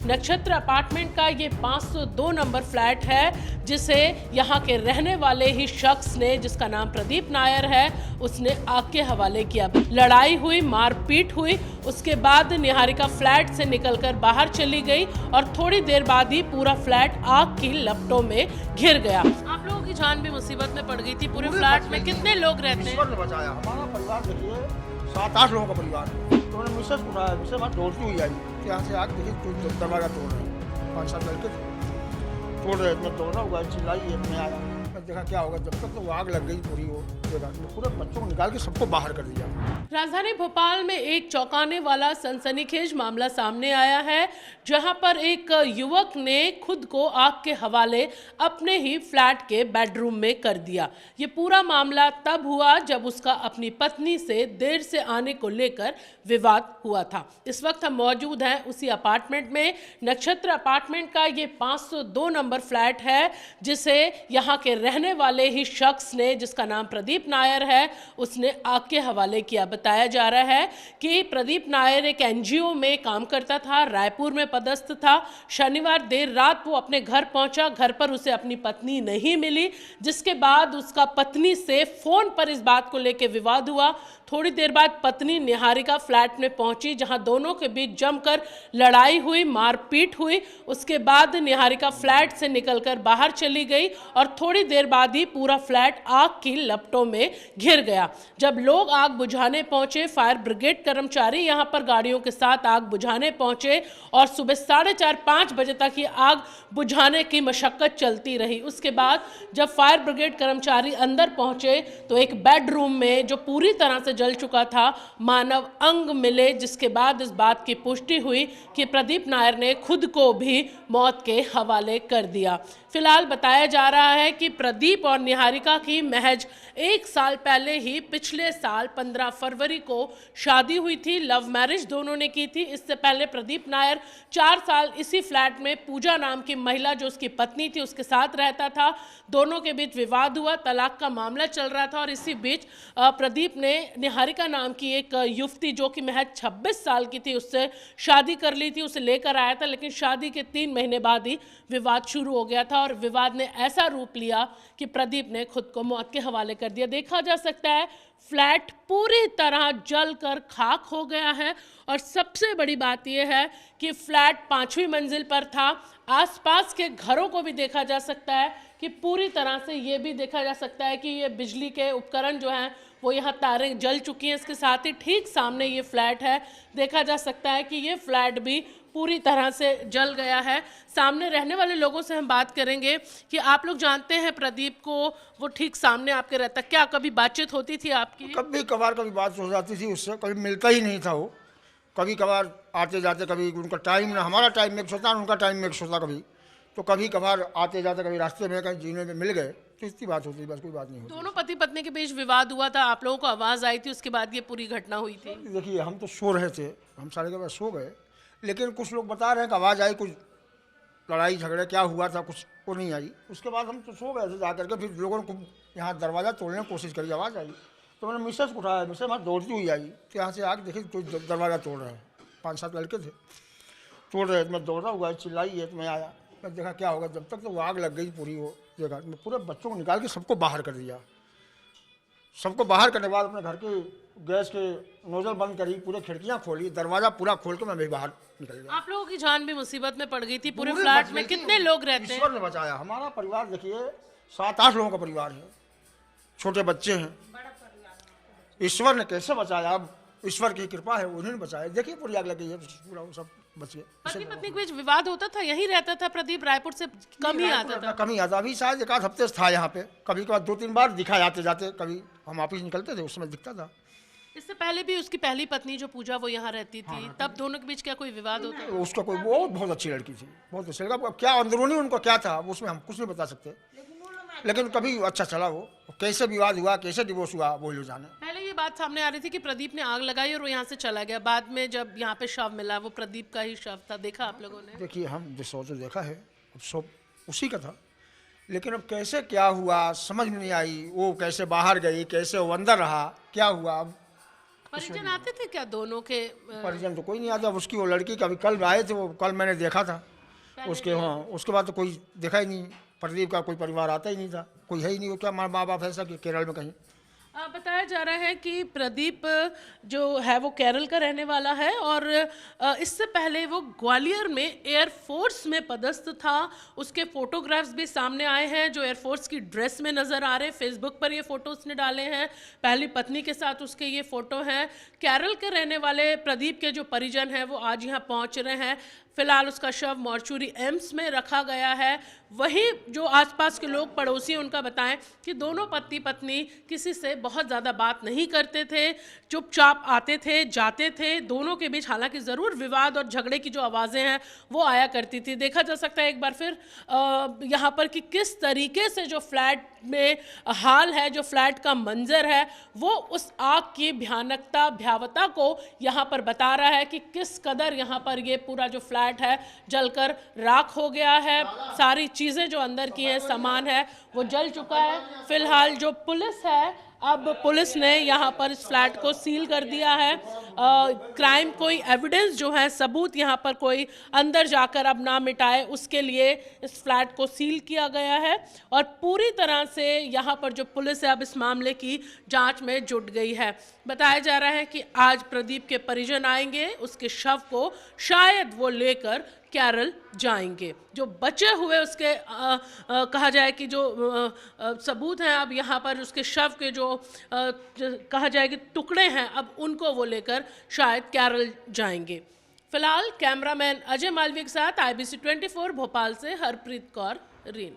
नक्षत्र अपार्टमेंट का ये 502 नंबर फ्लैट है, जिसे यहाँ के रहने वाले ही शख्स ने, जिसका नाम प्रदीप नायर है, उसने आग के हवाले किया। लड़ाई हुई, मारपीट हुई, उसके बाद निहारिका फ्लैट से निकलकर बाहर चली गई और थोड़ी देर बाद ही पूरा फ्लैट आग की लपटों में घिर गया। आप लोगों की जान भी मुसीबत में पड़ गई थी। पूरे फ्लैट में कितने लोग रहते हैं? बचाया हमारा परिवार, देखिए 7-8 लोगों का परिवार। तो मैंने मिसेस उठाया, मिसेस बात दौड़ती हुई आई, यहाँ से आग देखिए कोई दरवाजा तोड़ रहे हैं, 5-7 लड़के थे, तोड़ रहे थे, दौड़ा हुआ चिल्लाई, मैं आया, मैं देखा क्या होगा। जब तक तो आग लग गई पूरी, वो देखा पूरे बच्चों को निकाल के सबको बाहर कर दिया। राजधानी भोपाल में एक चौंकाने वाला सनसनीखेज मामला सामने आया है, जहां पर एक युवक ने खुद को आग के हवाले अपने ही फ्लैट के बेडरूम में कर दिया। ये पूरा मामला तब हुआ जब उसका अपनी पत्नी से देर से आने को लेकर विवाद हुआ था। इस वक्त हम मौजूद हैं उसी अपार्टमेंट में। नक्षत्र अपार्टमेंट का ये 502 नंबर फ्लैट है, जिसे यहाँ के रहने वाले ही शख्स ने, जिसका नाम प्रदीप नायर है, उसने आग के हवाले किया। बताया जा रहा है कि प्रदीप नायर एक एनजीओ में काम करता था, रायपुर में पदस्थ था। शनिवार देर रात वो अपने घर पहुंचा, घर पर उसे अपनी पत्नी नहीं मिली, जिसके बाद उसका पत्नी से फोन पर इस बात को लेकर विवाद हुआ। थोड़ी देर बाद पत्नी निहारिका फ्लैट में पहुंची, जहां दोनों के बीच जमकर लड़ाई हुई, मारपीट हुई। उसके बाद निहारिका फ्लैट से निकलकर बाहर चली गई और थोड़ी देर बाद ही पूरा फ्लैट आग की लपटों में घिर गया। जब लोग आग बुझाने पहुंचे, फायर ब्रिगेड कर्मचारी यहां पर गाड़ियों के साथ आग बुझाने पहुंचे और सुबह 4:30-5 बजे तक ये आग बुझाने की मशक्कत चलती रही। उसके बाद जब फायर ब्रिगेड कर्मचारी अंदर पहुंचे तो एक बेडरूम में, जो पूरी तरह से जल चुका था, मानव अंग मिले, जिसके बाद इस बात की पुष्टि हुई कि प्रदीप नायर ने खुद को भी मौत के हवाले कर दिया। फिलहाल बताया जा रहा है कि प्रदीप और निहारिका की महज 1 साल पहले ही, पिछले साल 15 फरवरी को शादी हुई थी। लव मैरिज दोनों ने की थी। इससे पहले प्रदीप नायर 4 साल इसी फ्लैट में पूजा नाम की महिला, जो उसकी पत्नी थी, उसके साथ रहता था। दोनों के बीच विवाद हुआ, तलाक का मामला चल रहा था और इसी बीच प्रदीप ने निहारिका नाम की एक युवती, जो कि महज 26 साल की थी, उससे शादी कर ली थी, उसे लेकर आया था। लेकिन शादी के 3 महीने बाद ही विवाद शुरू हो गया था और विवाद ने ऐसा रूप लिया कि प्रदीप ने खुद को मौत के हवाले कर दिया। देखा जा सकता है फ्लैट पूरी तरह जलकर खाक हो गया है और सबसे बड़ी बात यह है कि फ्लैट 5वीं मंजिल पर था। आसपास के घरों को भी देखा जा सकता है कि पूरी तरह से ये भी देखा जा सकता है कि ये बिजली के उपकरण जो हैं वो यहाँ तारें जल चुकी हैं। इसके साथ ही ठीक सामने ये फ्लैट है, देखा जा सकता है कि ये फ्लैट भी पूरी तरह से जल गया है। सामने रहने वाले लोगों से हम बात करेंगे कि आप लोग जानते हैं प्रदीप को, वो ठीक सामने आपके रहता, क्या कभी बातचीत होती थी आपकी? कभी कभार कभी बात हो जाती थी उससे, कभी मिलता ही नहीं था वो। कभी कभार आते जाते, कभी उनका टाइम ना हमारा टाइम मिक्स होता, उनका टाइम मिक्स होता कभी, तो कभी कभार आते जाते, कभी रास्ते में कहीं जीने में मिल गए तो इतनी बात होती, बस कोई बात नहीं होती। दोनों पति पत्नी के बीच विवाद हुआ था, आप लोगों को आवाज़ आई थी, उसके बाद ये पूरी घटना हुई थी। देखिए हम तो सो रहे थे, हम सारे के बाद सो गए, लेकिन कुछ लोग बता रहे हैं कि आवाज़ आई, कुछ लड़ाई झगड़े क्या हुआ था, कुछ को नहीं आई। उसके बाद हम तो सो गए थे, जा करके फिर लोगों को यहाँ दरवाज़ा तोड़ने की कोशिश करी, आवाज़ आई तो मैंने मिसेस को उठाया, मिसेस वहाँ दौड़ती हुई आई, तो यहाँ से आग देखी कोई दरवाज़ा तोड़ रहे हैं, 5-7 लड़के थे, तोड़ रहे थे, मैं दौड़ा हुआ चिल्लाई है, तो मैं आया, मैं देखा क्या होगा। जब तक तो वो आग लग गई पूरी, वो देखा, मैं पूरे बच्चों को निकाल के सबको बाहर कर दिया। सबको बाहर करने के बाद अपने घर के गैस के नोजल बंद करी, पूरे खिड़कियां खोली, दरवाजा पूरा खोल के मैं भी बाहर निकल गया। आप लोगों की जान भी मुसीबत में पड़ गई थी। पूरे फ्लैट में कितने लोग रहते हैं? ईश्वर ने बचाया हमारा परिवार, देखिए 7-8 लोगों का परिवार है, छोटे बच्चे हैं। ईश्वर ने कैसे बचाया, अब ईश्वर की कृपा है, उन्होंने बचाया। देखिए पूरी आग लगी है, पूरा सब बच गए। पति पत्नी के बीच विवाद होता था, यहीं रहता था प्रदीप, रायपुर से कम ही आता था? कम ही आता, अभी शायद 1 आध हफ्ते से था यहाँ पे, कभी कभार 2-3 बार दिखा जाते जाते, कभी हम ऑफिस निकलते थे उस समय दिखता था। इससे पहले भी उसकी पहली पत्नी जो पूजा, वो यहाँ रहती थी, तब दोनों के बीच क्या कोई विवाद होता? उसका कोई बहुत अच्छी लड़की थी, बहुत अच्छी लड़का, क्या अंदरूनी उनको क्या था उसमें हम कुछ नहीं बता सकते, लेकिन कभी अच्छा चला। वो कैसे विवाद हुआ, कैसे डिवोर्स हुआ, वो लोग जाने। पहले ये बात सामने आ रही थी कि प्रदीप ने आग लगाई और वो यहाँ से चला गया। बाद में जब यहाँ पे शव मिला, वो प्रदीप का ही शव था, देखा आप लोगों ने? देखिए हम जो तो देखा है, अब सब उसी का था, लेकिन अब कैसे क्या हुआ समझ में नहीं आई। वो कैसे बाहर गई, कैसे वो अंदर रहा, क्या हुआ अब परिजन आते थे क्या दोनों के? परिजन तो कोई नहीं आता। उसकी वो लड़की का अभी कल आए थे, वो कल मैंने देखा था उसके। हाँ, उसके बाद तो कोई देखा ही नहीं। प्रदीप का कोई परिवार आता ही नहीं था, कोई है ही नहीं। वो क्या माँ बाप ऐसा कि केरल में कहीं। बताया जा रहा है कि प्रदीप जो है वो केरल का रहने वाला है और इससे पहले वो ग्वालियर में एयरफोर्स में पदस्थ था। उसके फोटोग्राफ्स भी सामने आए हैं जो एयरफोर्स की ड्रेस में नज़र आ रहे हैं। फेसबुक पर ये फ़ोटो उसने डाले हैं। पहली पत्नी के साथ उसके ये फ़ोटो हैं। केरल के रहने वाले प्रदीप के जो परिजन हैं वो आज यहाँ पहुँच रहे हैं। फिलहाल उसका शव मॉर्चुरी एम्स में रखा गया है। वहीं जो आसपास के लोग पड़ोसी हैं उनका बताएं कि दोनों पति पत्नी किसी से बहुत ज़्यादा बात नहीं करते थे, चुपचाप आते थे जाते थे। दोनों के बीच हालांकि ज़रूर विवाद और झगड़े की जो आवाज़ें हैं वो आया करती थी। देखा जा सकता है एक बार फिर यहाँ पर कि किस तरीके से जो फ्लैट में हाल है, जो फ्लैट का मंजर है, वो उस आग की भयानकता भयावता को यहाँ पर बता रहा है कि किस कदर यहाँ पर ये पूरा जो फ्लैट है जलकर राख हो गया है। सारी चीज़ें जो अंदर की है, सामान है, वो जल चुका है। फिलहाल जो पुलिस है, अब पुलिस ने यहाँ पर इस फ्लैट को सील कर दिया है। क्राइम कोई एविडेंस जो है, सबूत यहाँ पर कोई अंदर जाकर अब ना मिटाए, उसके लिए इस फ्लैट को सील किया गया है। और पूरी तरह से यहाँ पर जो पुलिस है अब इस मामले की जांच में जुट गई है। बताया जा रहा है कि आज प्रदीप के परिजन आएंगे, उसके शव को शायद वो लेकर केरल जाएंगे। जो बचे हुए उसके कहा जाए कि जो सबूत हैं, अब यहाँ पर उसके शव के जो कहा जाए कि टुकड़े हैं, अब उनको वो लेकर शायद केरल जाएंगे। फिलहाल कैमरामैन अजय मालवीय के साथ IBC 24 भोपाल से हरप्रीत कौर, रीन।